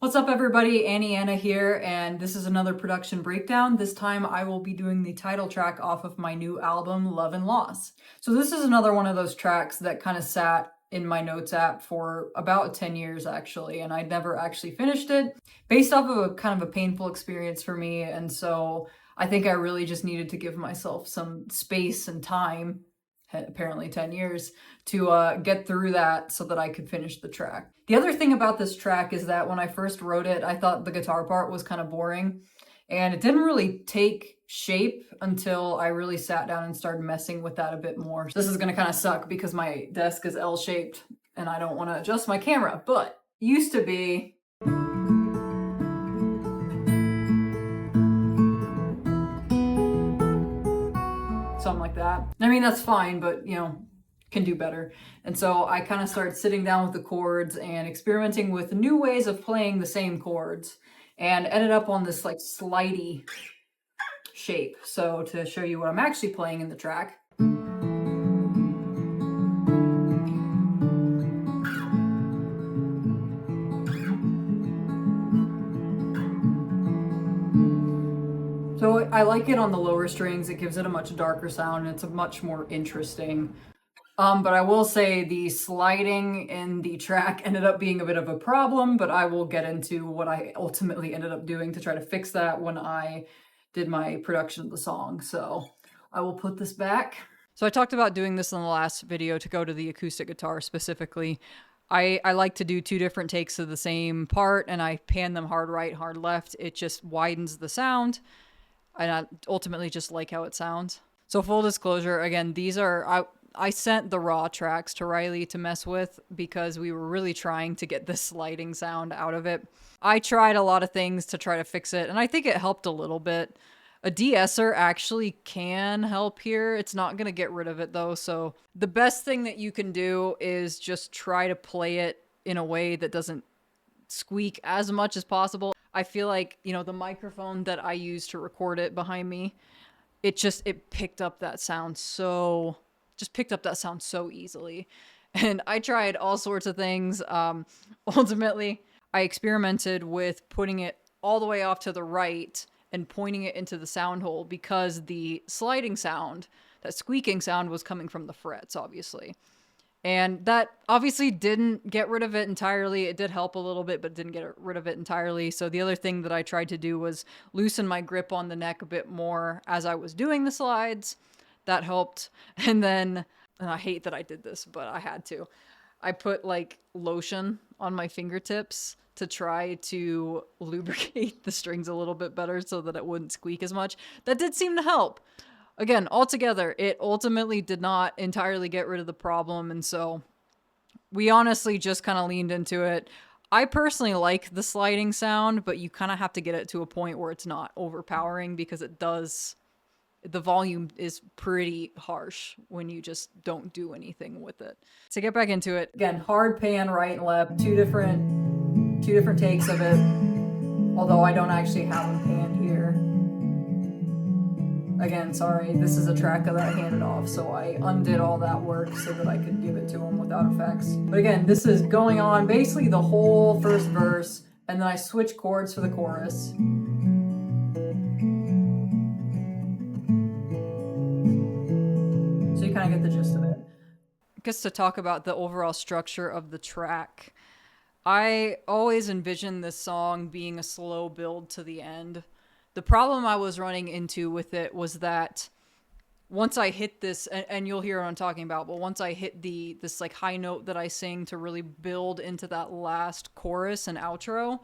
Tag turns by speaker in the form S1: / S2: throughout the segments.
S1: What's up everybody, Anna here, and this is another production breakdown. This time I will be doing the title track off of my new album, Love and Loss. So this is another one of those tracks that kind of sat in my notes app for about 10 years actually, and I never actually finished it, based off of a kind of a painful experience for me, and so I think I really just needed to give myself some space and time, apparently 10 years, to get through that so that I could finish the track. The other thing about this track is that when I first wrote it, I thought the guitar part was kind of boring, and it didn't really take shape until I really sat down and started messing with that a bit more. This is gonna kind of suck because my desk is L-shaped and I don't want to adjust my camera, but used to be something like that. I mean, that's fine, but you know, can do better. And so I kind of started sitting down with the chords and experimenting with new ways of playing the same chords, and ended up on this like slidey shape. So to show you what I'm actually playing in the track. So I like it on the lower strings. It gives it a much darker sound and it's a much more interesting. But I will say the sliding in the track ended up being a bit of a problem, but I will get into what I ultimately ended up doing to try to fix that when I did my production of the song. So I will put this back. So I talked about doing this in the last video to go to the acoustic guitar specifically. I like to do two different takes of the same part and I pan them hard right, hard left. It just widens the sound and I ultimately just like how it sounds. So full disclosure, again, these are... I sent the raw tracks to Riley to mess with because we were really trying to get the sliding sound out of it. I tried a lot of things to try to fix it, and I think it helped a little bit. A de-esser actually can help here. It's not going to get rid of it though, so the best thing that you can do is just try to play it in a way that doesn't squeak as much as possible. I feel like, you know, the microphone that I use to record it behind me, it picked up that sound so... just picked up that sound so easily. And I tried all sorts of things. Ultimately, I experimented with putting it all the way off to the right and pointing it into the sound hole because the sliding sound, that squeaking sound, was coming from the frets, obviously. And that obviously didn't get rid of it entirely. It did help a little bit, but didn't get rid of it entirely. So the other thing that I tried to do was loosen my grip on the neck a bit more as I was doing the slides. That helped. And then, and I hate that I did this, but I had to. I put like lotion on my fingertips to try to lubricate the strings a little bit better so that it wouldn't squeak as much. That did seem to help. Again, altogether, it ultimately did not entirely get rid of the problem. And so we honestly just kind of leaned into it. I personally like the sliding sound, but you kind of have to get it to a point where it's not overpowering because it does... the volume is pretty harsh when you just don't do anything with it. To get back into it, again, hard pan right and left, two different takes of it, although I don't actually have them panned here. Again, sorry, this is a track that I handed off, so I undid all that work so that I could give it to him without effects. But again, this is going on basically the whole first verse, and then I switch chords for the chorus. So you kind of get the gist of it. Just to talk about the overall structure of the track, I always envisioned this song being a slow build to the end. The problem I was running into with it was that once I hit this, and you'll hear what I'm talking about, but once I hit this like high note that I sing to really build into that last chorus and outro,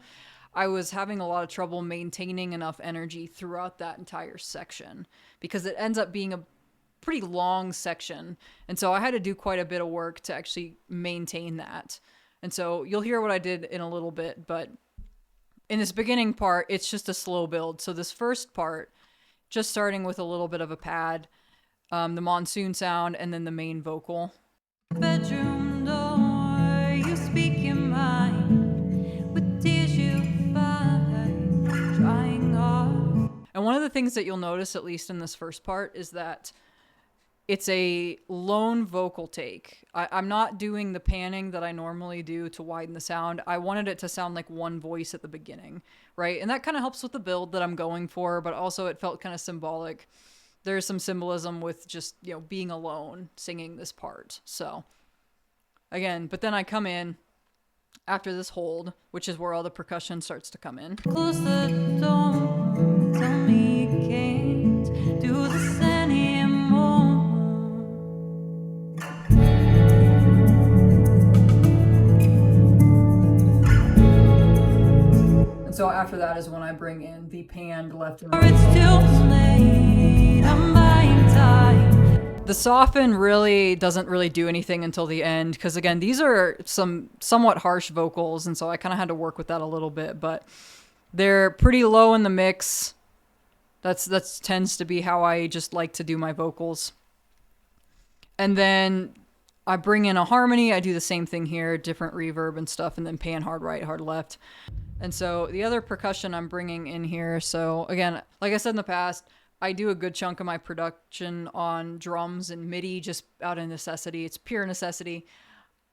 S1: I was having a lot of trouble maintaining enough energy throughout that entire section because it ends up being a pretty long section. And so I had to do quite a bit of work to actually maintain that. And so you'll hear what I did in a little bit, but in this beginning part, it's just a slow build. So this first part, just starting with a little bit of a pad, the monsoon sound, and then the main vocal. Bedroom door, you speak your mind with tears you find drying off. And one of the things that you'll notice, at least in this first part, is that it's a lone vocal take. I'm not doing the panning that I normally do to widen the sound. I wanted it to sound like one voice at the beginning, right? And that kind of helps with the build that I'm going for, but also it felt kind of symbolic. There's some symbolism with just, you know, being alone singing this part. So, again, but then I come in after this hold, which is where all the percussion starts to come in. Close the door, tell me you can't do this anymore. And so after that is when I bring in the panned left and right. It's too late, I'm buying time. The soften really doesn't really do anything until the end, because again, these are some somewhat harsh vocals, and so I kind of had to work with that a little bit, but they're pretty low in the mix. That's tends to be how I just like to do my vocals. And then I bring in a harmony. I do the same thing here, different reverb and stuff, and then pan hard right, hard left. And so the other percussion I'm bringing in here, so again, like I said in the past, I do a good chunk of my production on drums and MIDI just out of necessity. It's pure necessity.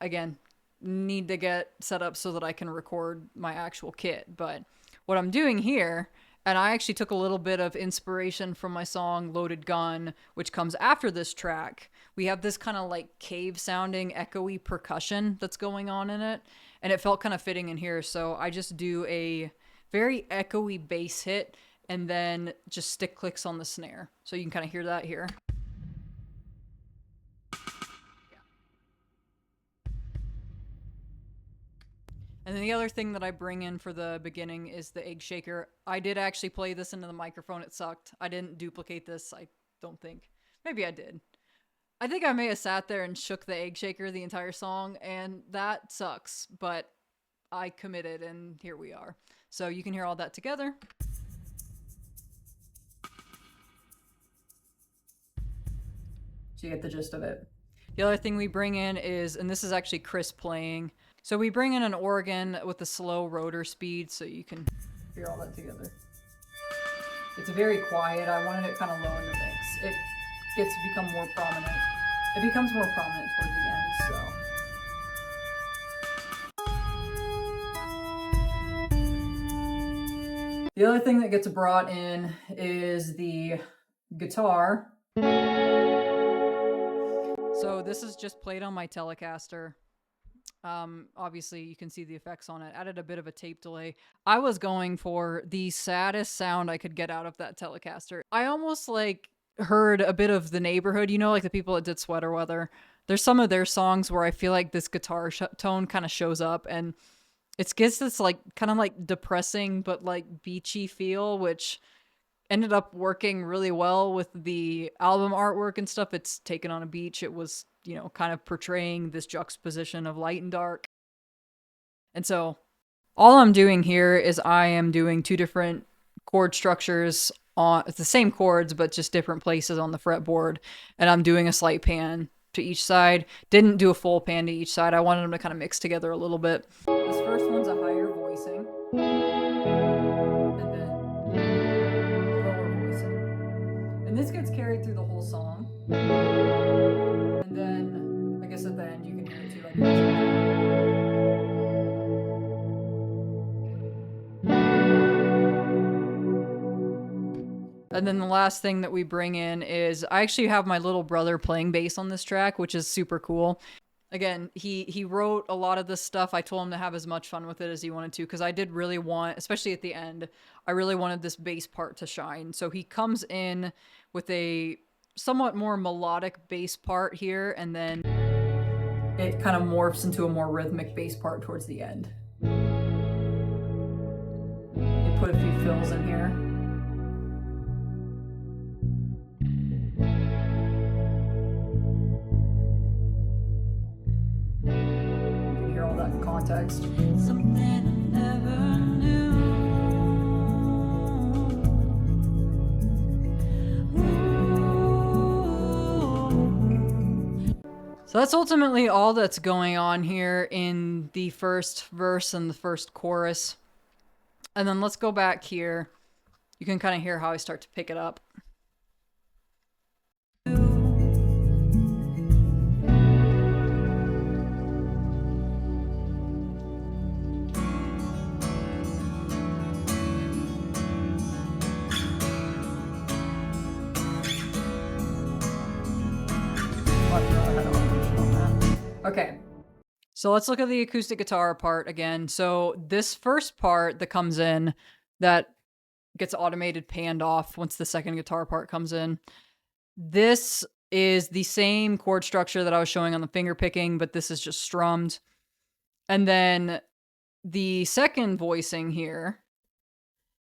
S1: Again, need to get set up so that I can record my actual kit. But what I'm doing here, and I actually took a little bit of inspiration from my song Loaded Gun, which comes after this track. We have this kind of like cave sounding echoey percussion that's going on in it, and it felt kind of fitting in here. So I just do a very echoey bass hit and then just stick clicks on the snare. So you can kind of hear that here. And then the other thing that I bring in for the beginning is the egg shaker. I did actually play this into the microphone. It sucked. I didn't duplicate this, I don't think. Maybe I did. I think I may have sat there and shook the egg shaker the entire song, and that sucks, but I committed, and here we are. So you can hear all that together. So you get the gist of it. The other thing we bring in is, and this is actually Chris playing, so we bring in an organ with a slow rotor speed so you can hear all that together. It's very quiet. I wanted it kind of low in the mix. It gets to become more prominent. It becomes more prominent towards the end, so. The other thing that gets brought in is the guitar. So this is just played on my Telecaster. Obviously you can see the effects on it. Added a bit of a tape delay. I was going for the saddest sound I could get out of that Telecaster. I almost like heard a bit of The Neighborhood, you know, like the people that did Sweater Weather. There's some of their songs where I feel like this guitar tone kind of shows up, and it gets this like kind of like depressing but like beachy feel, which ended up working really well with the album artwork and stuff. It's taken on a beach. It was, you know, kind of portraying this juxtaposition of light and dark. And so all I'm doing here is I am doing two different chord structures on the same chords, but just different places on the fretboard. And I'm doing a slight pan to each side. Didn't do a full pan to each side. I wanted them to kind of mix together a little bit. This first one's a higher voicing. And then lower voicing. And this gets carried through the whole song. And then, I guess at the end you can hear it too. Like and then the last thing that we bring in is, I actually have my little brother playing bass on this track, which is super cool. Again, he wrote a lot of this stuff. I told him to have as much fun with it as he wanted to, because I did really want, especially at the end, I really wanted this bass part to shine. So he comes in with a somewhat more melodic bass part here, and then it kind of morphs into a more rhythmic bass part towards the end. You put a few fills in here. Context. Something I never knew. So that's ultimately all that's going on here in the first verse and the first chorus. And then let's go back here. You can kind of hear how I start to pick it up. Okay. So let's look at the acoustic guitar part again. So this first part that comes in that gets automated panned off once the second guitar part comes in. This is the same chord structure that I was showing on the finger picking, but this is just strummed. And then the second voicing here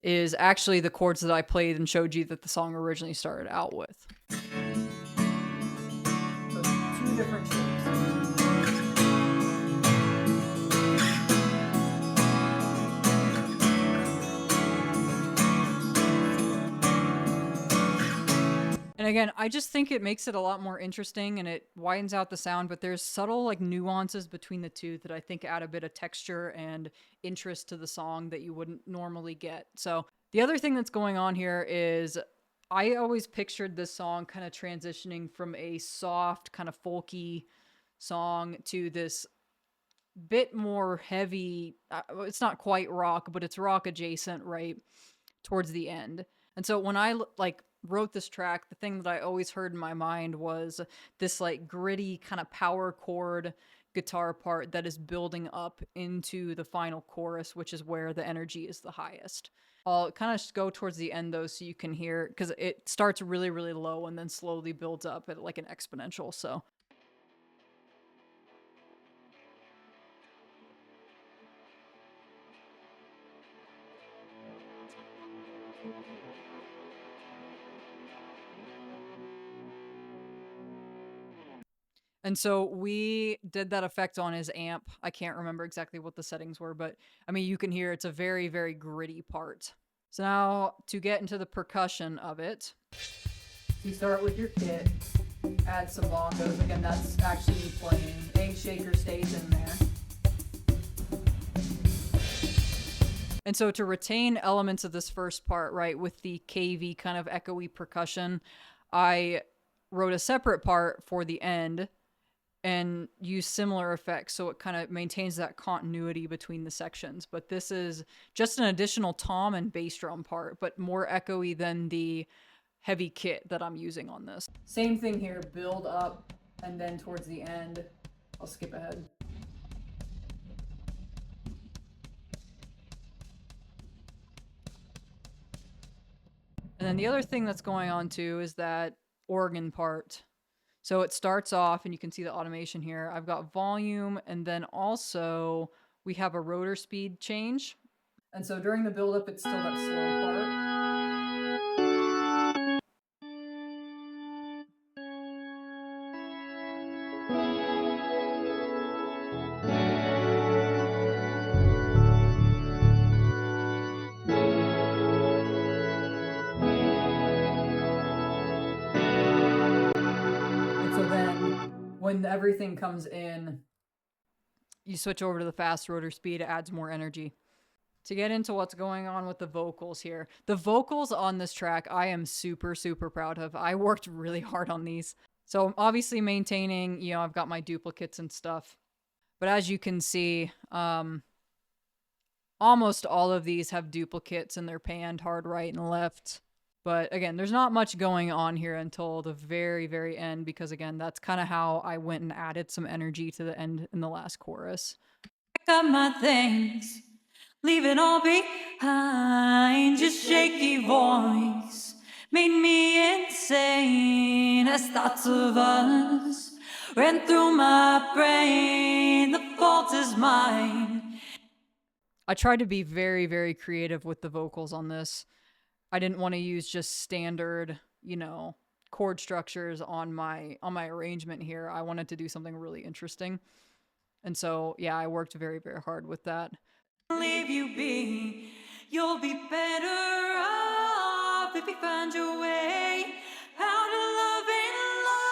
S1: is actually the chords that I played and showed you that the song originally started out with. So two different shapes. And again, I just think it makes it a lot more interesting and it widens out the sound, but there's subtle like nuances between the two that I think add a bit of texture and interest to the song that you wouldn't normally get. So the other thing that's going on here is I always pictured this song kind of transitioning from a soft, kind of folky song to this bit more heavy. It's not quite rock, but it's rock adjacent, right? Towards the end. And so when I wrote this track, the thing that I always heard in my mind was this like gritty kind of power chord guitar part that is building up into the final chorus, which is where the energy is the highest. I'll kind of go towards the end though so you can hear, because it starts really, really low and then slowly builds up at like an exponential. So and so we did that effect on his amp. I can't remember exactly what the settings were, but I mean, you can hear it's a very, very gritty part. So now to get into the percussion of it, you start with your kit, add some bongos. Again, that's actually playing. Egg shaker stays in there. And so to retain elements of this first part, right, with the cavey kind of echoey percussion, I wrote a separate part for the end and use similar effects so it kind of maintains that continuity between the sections. But this is just an additional tom and bass drum part, but more echoey than the heavy kit that I'm using on this. Same thing here, build up, and then towards the end, I'll skip ahead. And then the other thing that's going on too is that organ part. So it starts off, and you can see the automation here. I've got volume, and then also we have a rotor speed change. And so during the buildup, it's still that slow part. And so then when everything comes in, you switch over to the fast rotor speed, it adds more energy. To get into what's going on with the vocals here. The vocals on this track, I am super, super proud of. I worked really hard on these. So I'm obviously maintaining, I've got my duplicates and stuff. But as you can see, almost all of these have duplicates and they're panned hard right and left. But again, there's not much going on here until the very, very end, because again, that's kind of how I went and added some energy to the end in the last chorus.
S2: Got my things, leave it all behind. Your shaky voice made me insane as thoughts of us ran through my brain. The fault is mine.
S1: I tried to be very, very creative with the vocals on this. I didn't want to use just standard, chord structures on my arrangement here. I wanted to do something really interesting. And so, yeah, I worked very, very hard with that.
S2: Leave you be, you'll be better off if you find your way out of love and love.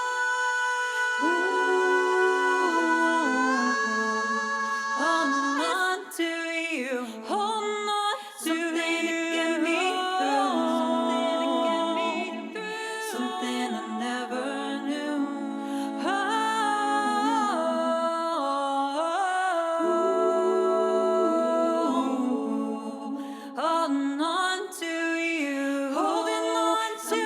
S2: Hold on to you, hold on to you. Get me through, something I never knew. Holding on to you, holding on to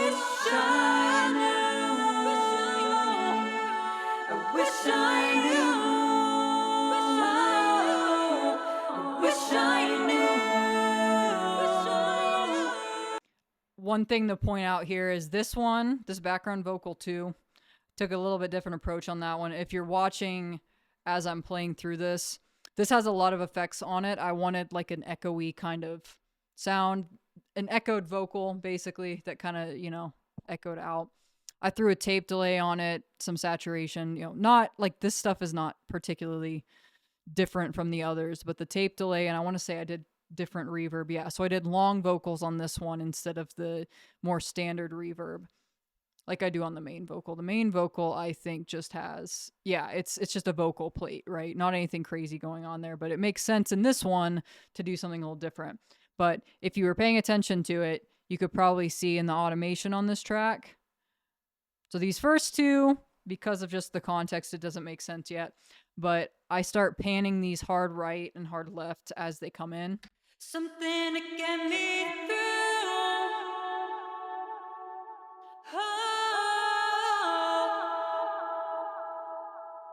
S2: wish I knew. I wish I knew. I wish I knew.
S1: One thing to point out here is this background vocal too, took a little bit different approach on that one. If you're watching as I'm playing through this has a lot of effects on it. I wanted like an echoey kind of sound, an echoed vocal basically that kind of, you know, echoed out. I threw a tape delay on it, some saturation, you know, not like this stuff is not particularly different from the others, but the tape delay, and I want to say I did different reverb. Yeah, so I did long vocals on this one instead of the more standard reverb like I do on the main vocal. The main vocal, I think, just has, yeah, it's just a vocal plate, right? Not anything crazy going on there, but it makes sense in this one to do something a little different. But if you were paying attention to it, you could probably see in the automation on this track. So these first two, because of just the context, it doesn't make sense yet. But I start panning these hard right and hard left as they come in.
S2: Something to get me through.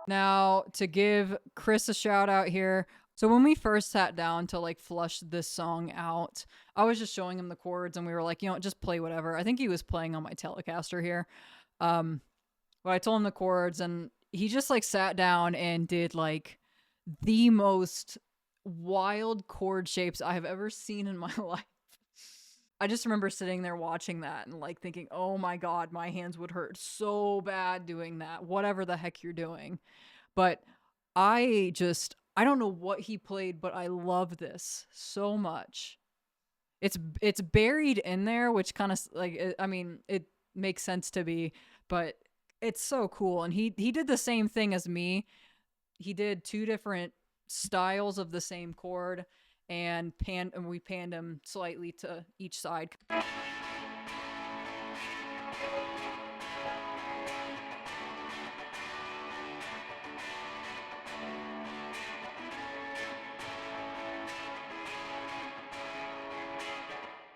S1: Now, to give Chris a shout out here. So when we first sat down to like flush this song out, I was just showing him the chords and we were like, you know, just play whatever. I think he was playing on my Telecaster here. But I told him the chords and he just like sat down and did like the most wild chord shapes I have ever seen in my life. I just remember sitting there watching that and like thinking, oh my God, my hands would hurt so bad doing that, whatever the heck you're doing. But I don't know what he played, but I love this so much. It's buried in there, which kind of like, I mean, it makes sense to be, but it's so cool. And he did the same thing as me. He did two different styles of the same chord and we panned him slightly to each side.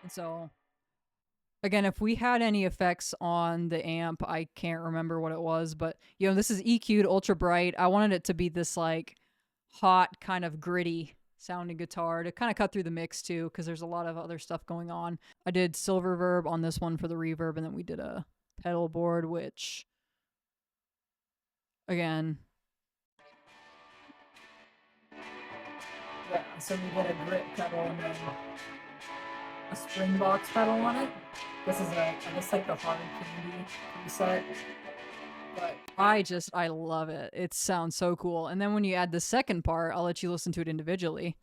S1: And so again, if we had any effects on the amp, I can't remember what it was, but you know, this is EQ'd ultra bright. I wanted it to be this like hot kind of gritty sounding guitar to kind of cut through the mix too, because there's a lot of other stuff going on. I did silver verb on this one for the reverb, and then we did a pedal board, which again, yeah, so we did a grit pedal and then a spring box pedal on it. This is I guess like the hard candy preset. But I love it. It sounds so cool. And then when you add the second part, I'll let you listen to it individually.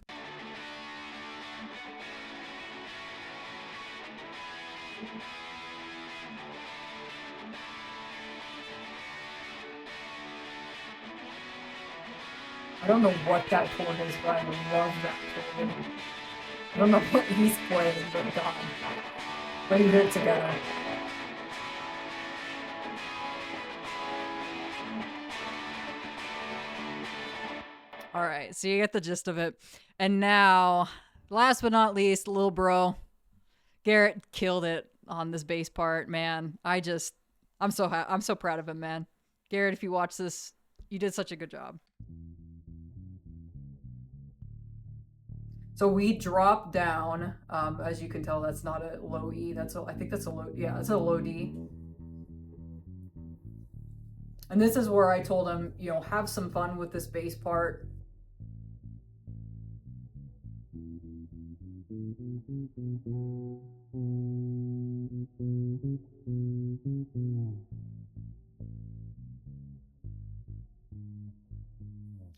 S1: I don't know what that chord is, but I love that chord. I don't know what he's playing, but God. But he did it together. All right, so you get the gist of it. And now, last but not least, little bro, Garrett killed it on this bass part, man. I'm so proud of him, man. Garrett, if you watch this, you did such a good job. So we dropped down, as you can tell, that's not a low E. I think that's a low, yeah, it's a low D. And this is where I told him, you know, have some fun with this bass part.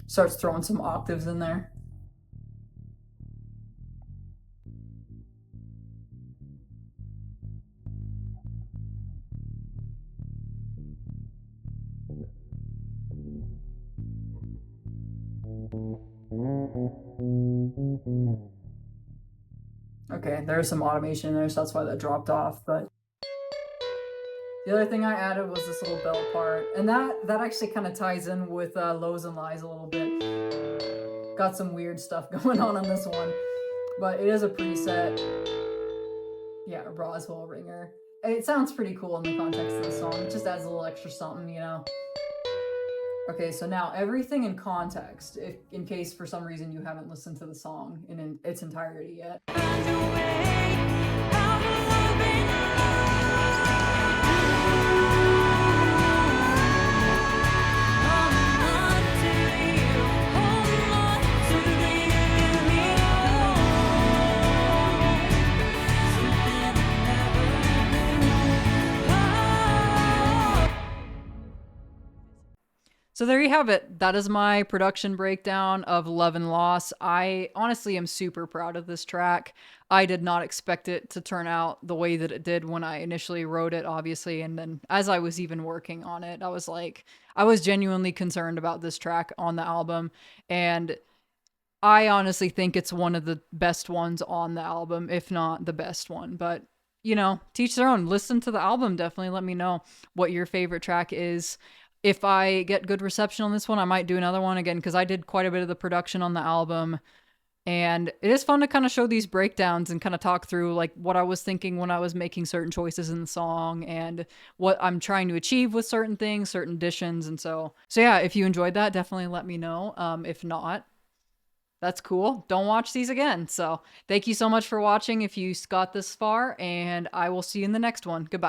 S1: Starts throwing some octaves in there. Okay, there's some automation there, so that's why that dropped off. But the other thing I added was this little bell part, and that actually kind of ties in with lows and lies a little bit. Got some weird stuff going on this one, but it is a preset. Yeah, a Roswell ringer. It sounds pretty cool in the context of the song. It just adds a little extra something, you know? Okay, so now everything in context, if in case for some reason you haven't listened to the song in its entirety yet. So there you have it. That is my production breakdown of Love and Loss. I honestly am super proud of this track. I did not expect it to turn out the way that it did when I initially wrote it, obviously. And then as I was even working on it, I was genuinely concerned about this track on the album. And I honestly think it's one of the best ones on the album, if not the best one. But, you know, teach their own. Listen to the album. Definitely let me know what your favorite track is. If I get good reception on this one, I might do another one again because I did quite a bit of the production on the album. And it is fun to kind of show these breakdowns and kind of talk through like what I was thinking when I was making certain choices in the song and what I'm trying to achieve with certain things, certain additions. And so yeah, if you enjoyed that, definitely let me know. If not, that's cool. Don't watch these again. So thank you so much for watching if you got this far, and I will see you in the next one. Goodbye.